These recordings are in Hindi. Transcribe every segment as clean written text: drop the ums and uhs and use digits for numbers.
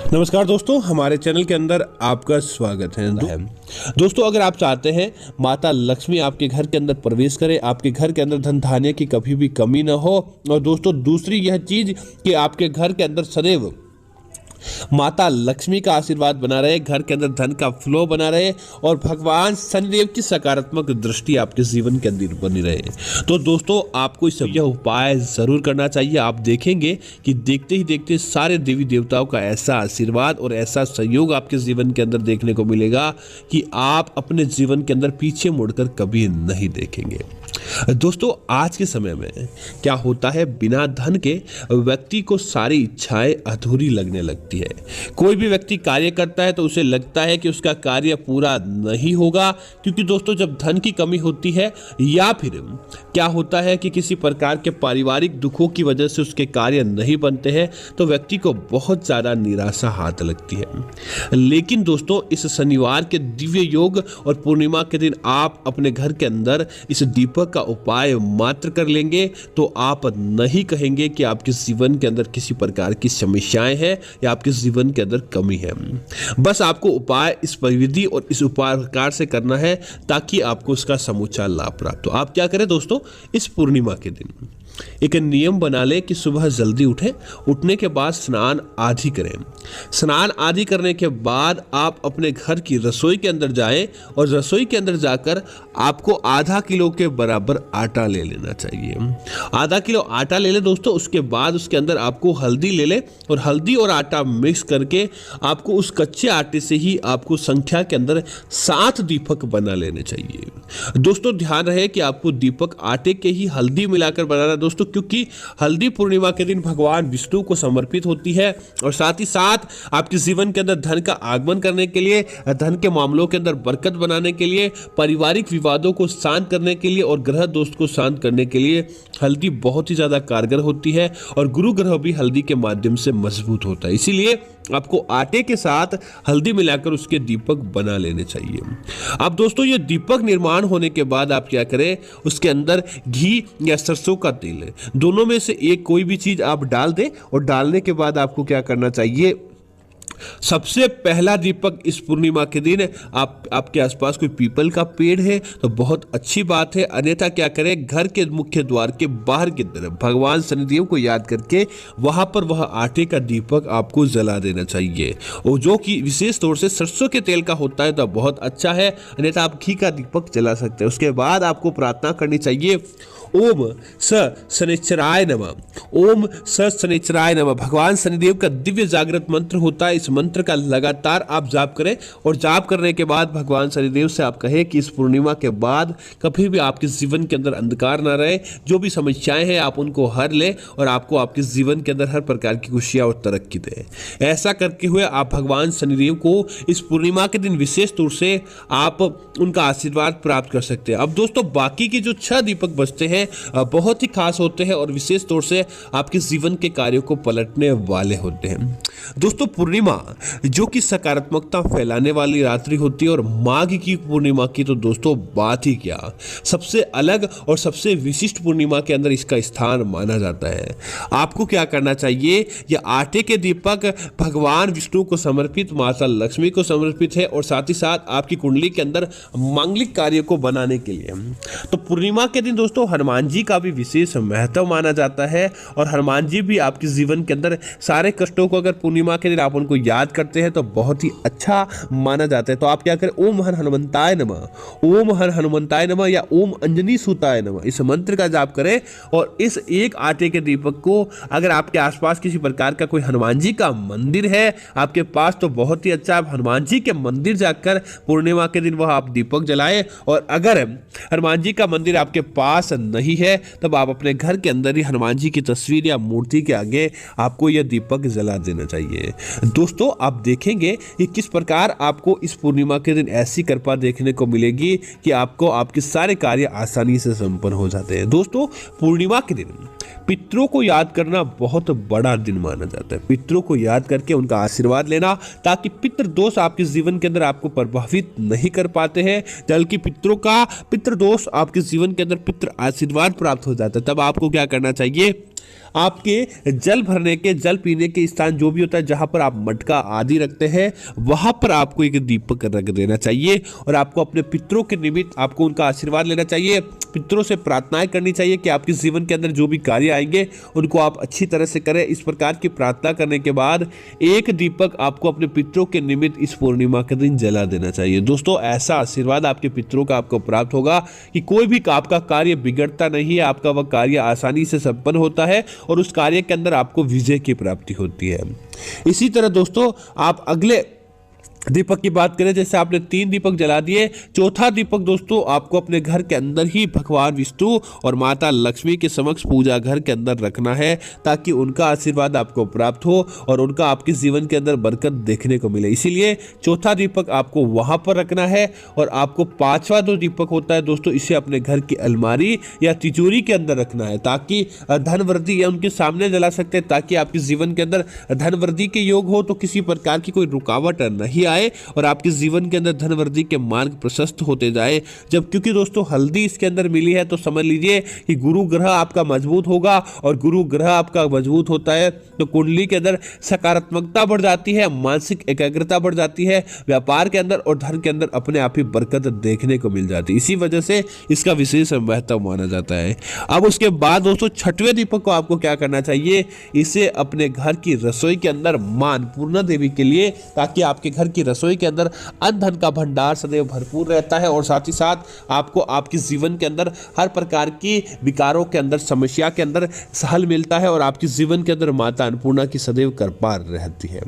नमस्कार दोस्तों, हमारे चैनल के अंदर आपका स्वागत है। दोस्तों, अगर आप चाहते हैं माता लक्ष्मी आपके घर के अंदर प्रवेश करे, आपके घर के अंदर धन धान्य की कभी भी कमी ना हो, और दोस्तों दूसरी यह चीज कि आपके घर के अंदर सदैव माता लक्ष्मी का आशीर्वाद बना रहे, घर के अंदर धन का फ्लो बना रहे और भगवान शनिदेव की सकारात्मक दृष्टि आपके जीवन के अंदर बनी रहे, तो दोस्तों आपको इस यह उपाय जरूर करना चाहिए। आप देखेंगे कि देखते ही देखते सारे देवी देवताओं का ऐसा आशीर्वाद और ऐसा सहयोग आपके जीवन के अंदर देखने को मिलेगा कि आप अपने जीवन के अंदर पीछे मुड़कर कभी नहीं देखेंगे। दोस्तों, आज के समय में क्या होता है, बिना धन के व्यक्ति को सारी इच्छाएं अधूरी लगने लगती है। कोई भी व्यक्ति कार्य करता है तो उसे लगता है कि उसका कार्य पूरा नहीं होगा, क्योंकि दोस्तों जब धन की कमी होती है या फिर क्या होता है कि किसी प्रकार के पारिवारिक दुखों की वजह से उसके कार्य नहीं बनते हैं, तो व्यक्ति को बहुत ज़्यादा निराशा हाथ लगती है। लेकिन दोस्तों, इस शनिवार के दिव्य योग और पूर्णिमा के दिन आप अपने घर के अंदर इस दीपक का उपाय मात्र कर लेंगे तो आप नहीं कहेंगे कि आपके जीवन के अंदर किसी प्रकार की समस्याएं हैं या आपके जीवन के अंदर कमी है। बस आपको उपाय इस विधि और इस उपाय प्रकार से करना है ताकि आपको उसका समूचा लाभ प्राप्त हो। आप क्या करें दोस्तों, इस पूर्णिमा के दिन एक नियम बना ले कि सुबह जल्दी उठें, उठने के बाद स्नान आदि करें। स्नान आदि करने के बाद आप अपने घर की रसोई के अंदर जाएं और रसोई के अंदर जाकर आपको आधा किलो के बराबर आटा ले लेना चाहिए। आधा किलो आटा ले ले दोस्तों, उसके बाद उसके अंदर आपको हल्दी ले ले और हल्दी और आटा मिक्स करके आपको उस कच्चे आटे से ही आपको संख्या के अंदर 7 दीपक बना लेने चाहिए। दोस्तों ध्यान रहे कि आपको दीपक आटे के ही हल्दी मिलाकर बनाना दोस्तों, क्योंकि हल्दी पूर्णिमा के दिन भगवान विष्णु को समर्पित होती है और साथ ही साथ आपके जीवन के अंदर धन का आगमन करने के लिए, धन के मामलों के अंदर बरकत बनाने के लिए, पारिवारिक विवादों को शांत करने के लिए और ग्रह दोष को शांत करने के लिए हल्दी बहुत ही ज्यादा कारगर होती है और गुरु ग्रह भी हल्दी के माध्यम से मजबूत होता है। इसीलिए आपको आटे के साथ हल्दी मिलाकर उसके दीपक बना लेने चाहिए। अब दोस्तों ये दीपक निर्माण होने के बाद आप क्या करें, उसके अंदर घी या सरसों का तेल दोनों में से एक कोई भी चीज आप डाल दें और डालने के बाद आपको क्या करना चाहिए, सबसे पहला दीपक इस पूर्णिमा के दिन आपके आसपास कोई पीपल का पेड़ है तो बहुत अच्छी बात है, अन्यथा क्या करें, घर के मुख्य द्वार के बाहर की तरफ भगवान शनिदेव को याद करके वहां पर वह आटे का दीपक आपको जला देना चाहिए, और जो कि विशेष तौर से सरसों के तेल का होता है तो बहुत अच्छा है, अन्यथा आप घी का दीपक जला सकते हैं। उसके बाद आपको प्रार्थना करनी चाहिए, ओम स शनिश्चराय नमः, ओम स शनिश्चराय नमः। भगवान शनिदेव का दिव्य जागृत मंत्र होता है, इस मंत्र का लगातार आप जाप करें और जाप करने के बाद भगवान शनिदेव से आप कहें कि इस पूर्णिमा के बाद कभी भी आपके जीवन के अंदर अंधकार ना रहे, जो भी समस्याएं हैं आप उनको हर ले और आपको आपके जीवन के अंदर हर प्रकार की खुशियां और तरक्की दे। ऐसा करके हुए आप भगवान शनिदेव को इस पूर्णिमा के दिन विशेष तौर से आप उनका आशीर्वाद प्राप्त कर सकते हैं। अब दोस्तों बाकी के जो 6 दीपक बचते हैं बहुत ही खास होते हैं और विशेष तौर से आपके जीवन के कार्यों को पलटने वाले होते हैं। दोस्तों पूर्णिमा जो कि सकारात्मकता फैलाने वाली रात्रि होती है और माघ की पूर्णिमा की तो दोस्तों बात ही क्या, सबसे अलग और सबसे विशिष्ट पूर्णिमा के अंदर इसका स्थान माना जाता है। आपको क्या करना चाहिए, यह आटे के दीपक भगवान विष्णु को समर्पित, माता लक्ष्मी को समर्पित है और साथ ही साथ आपकी कुंडली के अंदर मांगलिक कार्य को बनाने के लिए। तो पूर्णिमा के दिन दोस्तों हनुमान जी का भी विशेष महत्व माना जाता है और हनुमान जी भी आपके जीवन के अंदर सारे कष्टों को अगर पूर्णिमा के दिन आप उनको याद करते हैं तो बहुत ही अच्छा माना जाता है। तो आप क्या करें, ओम हर हनुमंताय नमः, ओम हर हनुमंताय नमः या ओम अंजनी सुताय नमः, इस मंत्र का जाप करें और इस एक आटे के दीपक को, अगर आपके आसपास किसी प्रकार का कोई हनुमान जी का मंदिर है आपके पास तो बहुत ही अच्छा, आप हनुमान जी के मंदिर जाकर पूर्णिमा के दिन वह आप दीपक जलाएं, और अगर हनुमान जी का मंदिर आपके पास नहीं है तब आप अपने घर के अंदर ही हनुमान जी की तस्वीर या मूर्ति के आगे आपको यह दीपक जला देना चाहिए। दोस्तों आप देखेंगे कि किस प्रकार आपको इस पूर्णिमा के दिन ऐसी कृपा देखने को मिलेगी कि आपको आपके सारे कार्य आसानी से संपन्न हो जाते हैं। दोस्तों पूर्णिमा के दिन पितरों को याद करना बहुत बड़ा दिन माना जाता है। पितरों को याद करके उनका आशीर्वाद लेना ताकि पितृ दोष आपके जीवन के अंदर आपको प्रभावित नहीं कर पाते हैं, बल्कि पितरों का पितृ दोष आपके जीवन के अंदर पितृ आशीर्वाद प्राप्त हो जाता है। तब आपको क्या करना चाहिए, आपके जल भरने के, जल पीने के स्थान जो भी होता है, जहां पर आप मटका आदि रखते हैं, वहां पर आपको एक दीपक रख देना चाहिए और आपको अपने पितरों के निमित्त आपको उनका आशीर्वाद लेना चाहिए। पितरों से प्रार्थनाएं करनी चाहिए कि आपके जीवन के अंदर जो भी कार्य आएंगे उनको आप अच्छी तरह से करें। इस प्रकार की प्रार्थना करने के बाद एक दीपक आपको अपने पितरों के निमित्त इस पूर्णिमा के दिन जला देना चाहिए। दोस्तों, ऐसा आशीर्वाद आपके पितरों का आपको प्राप्त होगा कि कोई भी आपका कार्य बिगड़ता नहीं है, आपका वह कार्य आसानी से संपन्न होता है और उस कार्य के अंदर आपको विजय की प्राप्ति होती है। इसी तरह दोस्तों, आप अगले दीपक की बात करें, जैसे आपने 3 दीपक जला दिए, चौथा दीपक दोस्तों आपको अपने घर के अंदर ही भगवान विष्णु और माता लक्ष्मी के समक्ष पूजा घर के अंदर रखना है, ताकि उनका आशीर्वाद आपको प्राप्त हो और उनका आपके जीवन के अंदर बरकत देखने को मिले। इसीलिए चौथा दीपक आपको वहां पर रखना है। और आपको 5वां जो दीपक होता है दोस्तों, इसे अपने घर की अलमारी या तिजोरी के अंदर रखना है, ताकि धन वृद्धि या उनके सामने जला सकते हैं, ताकि आपके जीवन के अंदर धन वृद्धि के योग हो, तो किसी प्रकार की कोई रुकावट नहीं आए और आपके जीवन के अंदर धन वृद्धि के मार्ग प्रशस्त होते जाए। जब क्योंकि दोस्तों हल्दी इसके अंदर मिली है, तो समझ लीजिए कि गुरु ग्रह आपका मजबूत होगा और गुरु ग्रह आपका मजबूत होता है तो कुंडली के अंदर सकारात्मकता बढ़ जाती है, मानसिक एकाग्रता बढ़ जाती है, व्यापार के अंदर और धन के अंदर अपने आप ही बरकत देखने को मिल जाती है। इसी वजह से इसका विशेष महत्व माना जाता है। अब उसके बाद दोस्तों 6वें दीपक को आपको क्या करना चाहिए, इसे अपने घर की रसोई के अंदर मां अन्नपूर्णा देवी के लिए, ताकि आपके घर की रसोई के अंदर अन्न धन का भंडार सदैव भरपूर रहता है और साथ ही साथ आपको आपके जीवन के अंदर हर प्रकार की विकारों के अंदर, समस्या के अंदर हल मिलता है और आपके जीवन के अंदर माता अन्नपूर्णा की सदैव कृपा रहती है।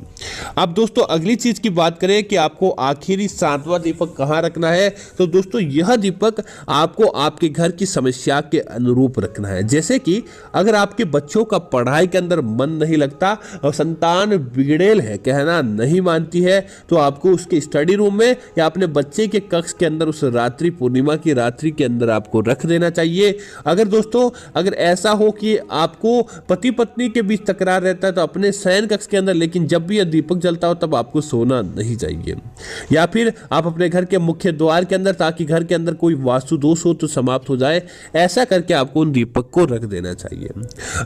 अब दोस्तों अगली चीज की बात करें कि आपको आखिरी 7वां दीपक कहां रखना है, तो दोस्तों यह दीपक आपको आपके घर की समस्या के अनुरूप रखना है। जैसे कि अगर आपके बच्चों का पढ़ाई के अंदर मन नहीं लगता और संतान बिगड़ेल है, कहना नहीं मानती है, तो आपको उसके स्टडी रूम में या अपने बच्चे के कक्ष के अंदर उस रात्रि, पूर्णिमा की रात्रि के अंदर आपको रख देना चाहिए। अगर दोस्तों अगर ऐसा हो कि आपको पति पत्नी के बीच तकरार रहता है, तो अपने शयन कक्ष के अंदर, लेकिन जब भी यह दीपक जलता हो तब आपको सोना नहीं चाहिए। या फिर आप अपने घर के मुख्य द्वार के अंदर, ताकि घर के अंदर कोई वास्तु दोष हो तो समाप्त हो जाए, ऐसा करके आपको उन दीपक को रख देना चाहिए।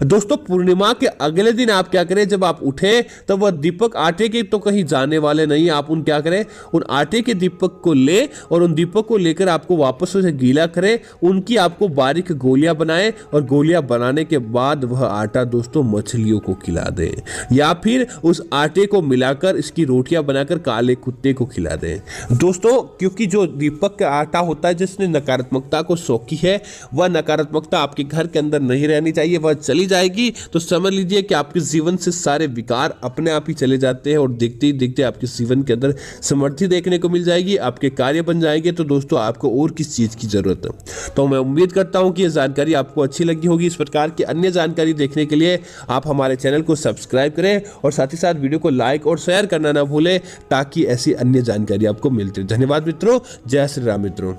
दोस्तों पूर्णिमा के अगले दिन आप क्या करें, जब आप उठे तो वह दीपक आटे के तो कहीं जाने वाले नहीं, आप उन क्या करें, उन आटे के दीपक को ले और उन दीपक को लेकर आपको वापस उसे गीला करें, उनकी आपको बारीक गोलियां बनाएं और गोलियां बनाने के बाद वह आटा दोस्तों मछलियों को खिला दें, या फिर उस आटे को मिलाकर इसकी रोटियां बनाकर काले कुत्ते को खिला दें। दोस्तों क्योंकि जो दीपक का आटा होता है जिसने नकारात्मकता को सोखी है, वह नकारात्मकता आपके घर के अंदर नहीं रहनी चाहिए, वह चली जाएगी तो समझ लीजिए कि आपके जीवन से सारे विकार अपने आप ही चले जाते हैं और देखते ही देखते आपके जीवन के अंदर समृद्धि देखने को मिल जाएगी, आपके कार्य बन जाएंगे। तो दोस्तों आपको और किस चीज की जरूरत है। तो मैं उम्मीद करता हूं कि यह जानकारी आपको अच्छी लगी होगी। इस प्रकार की अन्य जानकारी देखने के लिए आप हमारे चैनल को सब्सक्राइब करें और साथ ही साथ वीडियो को लाइक और शेयर करना ना भूलें, ताकि ऐसी अन्य जानकारी आपको मिलती रहे। धन्यवाद मित्रों, जय श्री राम मित्रों।